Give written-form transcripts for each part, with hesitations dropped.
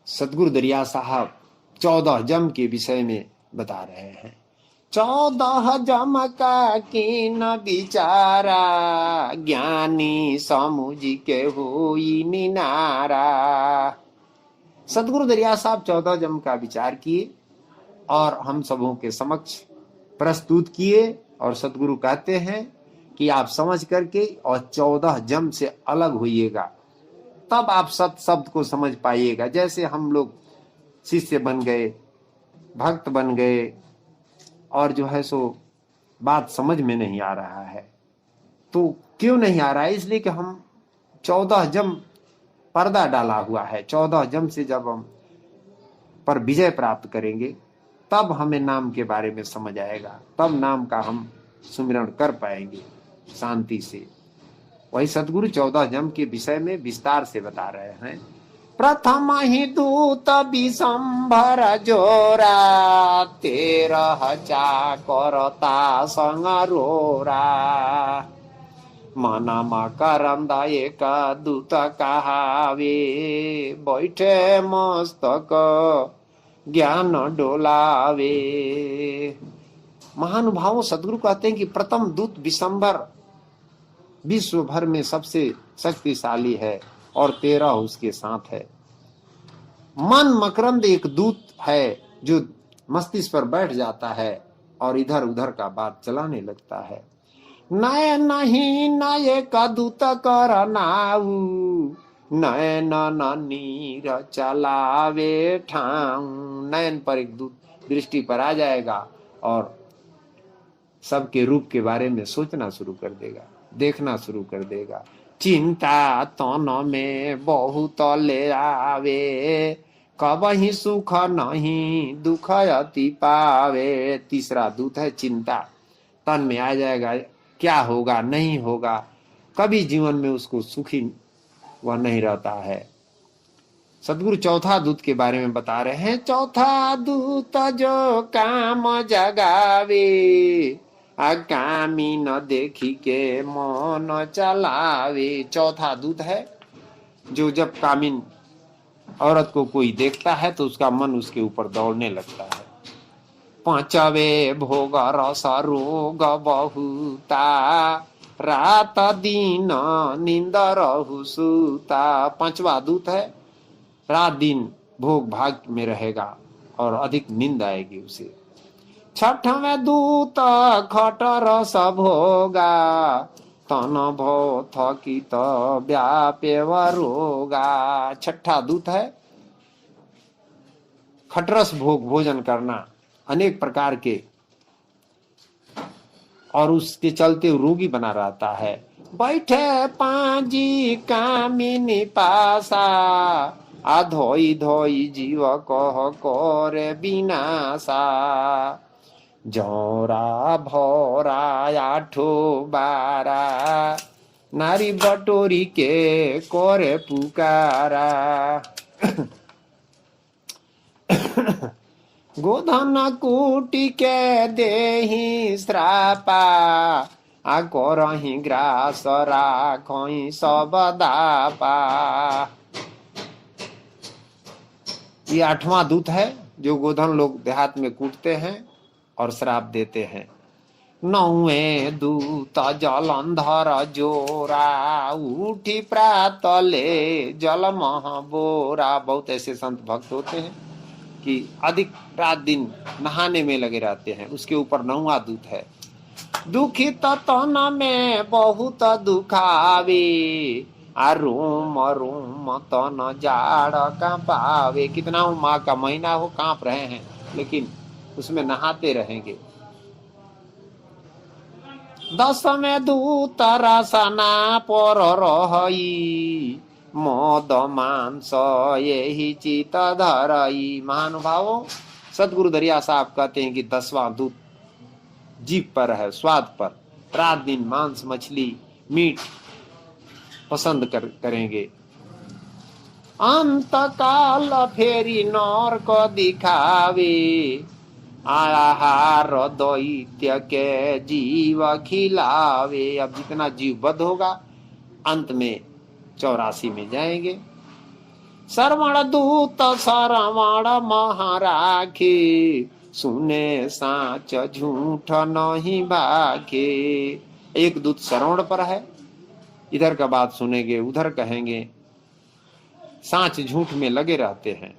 सतगुरु दरिया साहब 14 जम के विषय में बता रहे हैं। 14 जम का कीन बिचारा, ज्ञानी समुझ के होई निनारा। सतगुरु दरिया साहब 14 जम का विचार किए और हम सबों के समक्ष प्रस्तुत किए। और सतगुरु कहते हैं कि आप समझ करके और 14 जम से अलग होइएगा, तब आप सत शब्द को समझ पाइएगा। जैसे हम लोग शिष्य बन गए, भक्त बन गए, और जो है सो बात समझ में नहीं आ रहा है। तो क्यों नहीं आ रहा है? इसलिए कि हम 14 जम पर्दा डाला हुआ है। 14 जम से जब हम पर विजय प्राप्त करेंगे तब हमें नाम के बारे में समझ आएगा, तब नाम का हम सुमिरन कर पाएंगे शांति से। वही सतगुरु 14 जम के विषय में विस्तार से बता रहे हैं। प्रथम ही दूत विशंभर जोरा, 13 चाकरता संग रोरा। मनमा करंद एक दूत कहावे, बैठे मस्तक ज्ञान डोलावे। महानुभावों, सदगुरु कहते हैं कि प्रथम दूत विशंभर विश्व भर में सबसे शक्तिशाली है और 13 उसके साथ है। मन मकरंद एक दूत है जो मस्तिष्क पर बैठ जाता है और इधर उधर का बात चलाने लगता है। नय नहीं नय का दूत कर नाऊ, नयन नीर चलावे ठाऊ। नयन पर एक दूत दृष्टि पर आ जाएगा और सबके रूप के बारे में सोचना शुरू कर देगा, देखना शुरू कर देगा। चिंता तन में बहुत ले आवे, कबहि सुख नहीं दुख अति पावे। तीसरा दूत है चिंता, तन में आ जाएगा, क्या होगा नहीं होगा, कभी जीवन में उसको सुखी वह नहीं रहता है। सतगुरु चौथा दूत के बारे में बता रहे हैं। चौथा दूत जो काम जगावे, अकामी न देखी के मन चलावे। चौथा दूत है जो जब कामिन औरत को कोई देखता है तो उसका मन उसके ऊपर दौड़ने लगता है। पांचवे भोग रस रोग बहुता, रात दिन नींद रहु सूता। पांचवा दूत है रात दिन भोग भाग में रहेगा और अधिक नींद आएगी उसे। छठवें दूत खट रस भोगा, तन भो थकित व्यापे रोगा। छठा दूत है खटरस भोग, भोजन करना अनेक प्रकार के, और उसके चलते रोगी बना रहता है। बैठे पांजी कामिनी पासा, आ धोई धोई जीव कह करे विनाशा। जौरा भौरा आठो बारा, नारी बटोरी के करे पुकारा। गोधन कूटी के देही श्रापा, आ करही ग्रास राखही सब दापा। ये 8वां दूत है जो गोधन लोग देहात में कूटते हैं और श्राप देते हैं। 9वें दूत जलंधर जोरा, उठी प्रातले जल महाबोरा। बहुत ऐसे संत भक्त होते हैं कि अधिक रात दिन नहाने में लगे रहते हैं। उसके ऊपर 9वां दूत है। दुखित तन में बहुत दुखावे, आ रोम रोम तन जाड़ कांपावे। कितना हो माँ का महीना हो, कांप रहे हैं लेकिन उसमें नहाते रहेंगे। 10वें दूत रसना पर रही, मद मांस यही चित धरई। महानुभावों, सतगुरु दरिया साहब कहते हैं कि 10वां दूत जीभ पर है, स्वाद पर। रात दिन मांस मछली मीट पसंद करेंगे। अंत काल फेरी नौर को दिखावे, आहार दैत्य के जीव खिलावे। अब जितना जीव बद्ध होगा अंत में 84 में जाएंगे। श्रवण दूत श्रवण महाराखे, सुने साच झूठ नहीं भाखे। एक दूत श्रवण पर है, इधर का बात सुनेंगे उधर कहेंगे, साच झूठ में लगे रहते हैं।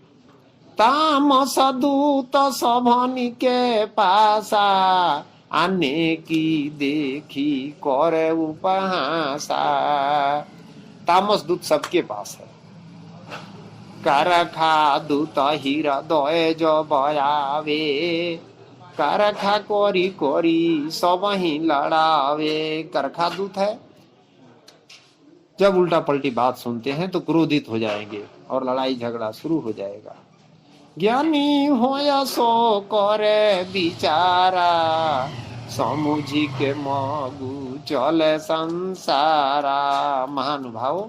तामस दूत सभनी के पासा, आने की देखी करे उपहासा। तामस दूत सबके पास है। करखा दूत हृदय जो बयावे, करखा कोरी कोरी सब ही लड़ावे। करखा दूत है, जब उल्टा पलटी बात सुनते हैं तो क्रोधित हो जाएंगे और लड़ाई झगड़ा शुरू हो जाएगा। ज्ञानी होया सो करे विचारा, समुझी के मगु चले संसारा। महानुभाव,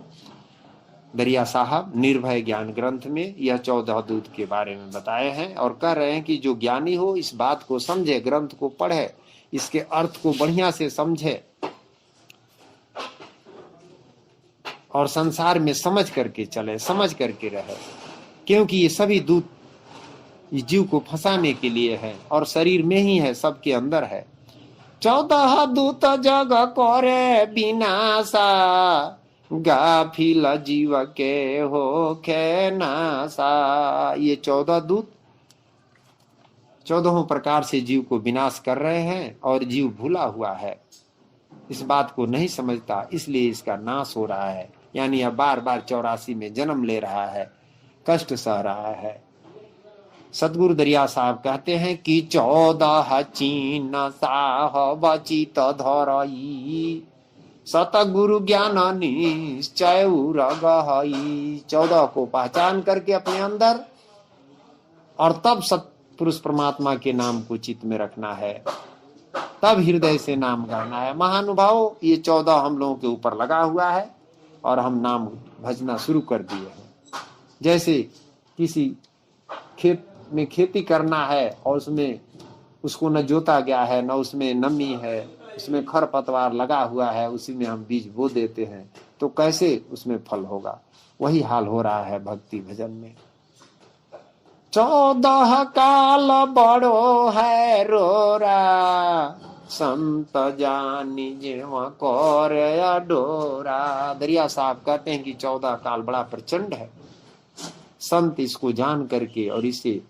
दरिया साहब निर्भय ज्ञान ग्रंथ में यह 14 दूत के बारे में बताए हैं और कह रहे हैं कि जो ज्ञानी हो इस बात को समझे, ग्रंथ को पढ़े, इसके अर्थ को बढ़िया से समझे और संसार में समझ करके चले, समझ करके रहे। क्योंकि ये सभी दूत जीव को फंसाने के लिए है और शरीर में ही है, सबके अंदर है। 14 दूत जग करे विनाशा, गाफिल जीव के हो खे नासा। ये 14 दूत 14 प्रकार से जीव को विनाश कर रहे हैं और जीव भूला हुआ है, इस बात को नहीं समझता, इसलिए इसका नाश हो रहा है। यानी यह बार बार 84 में जन्म ले रहा है, कष्ट सह रहा है। सतगुरु दरिया साहब कहते हैं कि 14 चीन साह बचित धरई, सतगुरु ज्ञान निश्चय गहई। 14 को पहचान करके अपने अंदर और तब सतपुरुष परमात्मा के नाम को चित्त में रखना है, तब हृदय से नाम गाना है। महानुभाव, ये 14 हम लोगों के ऊपर लगा हुआ है और हम नाम भजना शुरू कर दिए हैं। जैसे किसी खेत में खेती करना है और उसमें उसको न जोता गया है, न उसमें नमी है, उसमें खरपतवार लगा हुआ है, उसी में हम बीज बो देते हैं, तो कैसे उसमें फल होगा? वही हाल हो रहा है भक्ति भजन में। 14 काल बड़ो है रोरा, संत जानी जेव कर डोरा। दरिया साहब कहते हैं कि 14 काल बड़ा प्रचंड है, संत इसको जान करके और इसे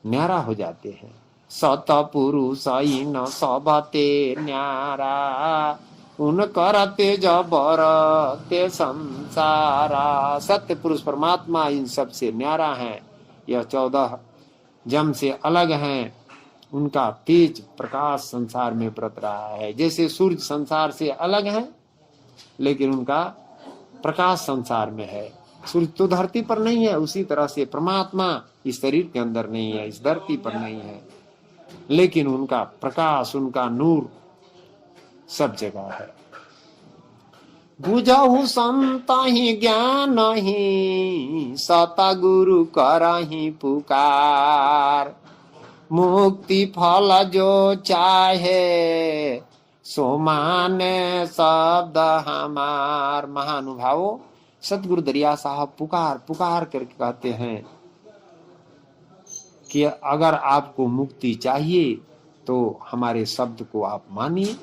न्यारा हो जाते हैं। सतपुरुष न सबते न्यारा, उन करते जबर ते संसारा। सत्य पुरुष परमात्मा इन सब से न्यारा है। यह 14 जम से अलग हैं, उनका तेज प्रकाश संसार में बरत रहा है। जैसे सूर्य संसार से अलग है लेकिन उनका प्रकाश संसार में है। सूर्य तो धरती पर नहीं है, उसी तरह से परमात्मा इस शरीर के अंदर नहीं है, इस धरती पर नहीं है, लेकिन उनका प्रकाश, उनका नूर सब जगह है। बुझहु संत ही ज्ञान ही, सतगुरु करहि पुकार। मुक्ति फल जो चाहे, सो माने शब्द हमार। महानुभावों, सतगुरु दरिया साहब पुकार पुकार करके कहते हैं कि अगर आपको मुक्ति चाहिए तो हमारे शब्द को आप मानिए,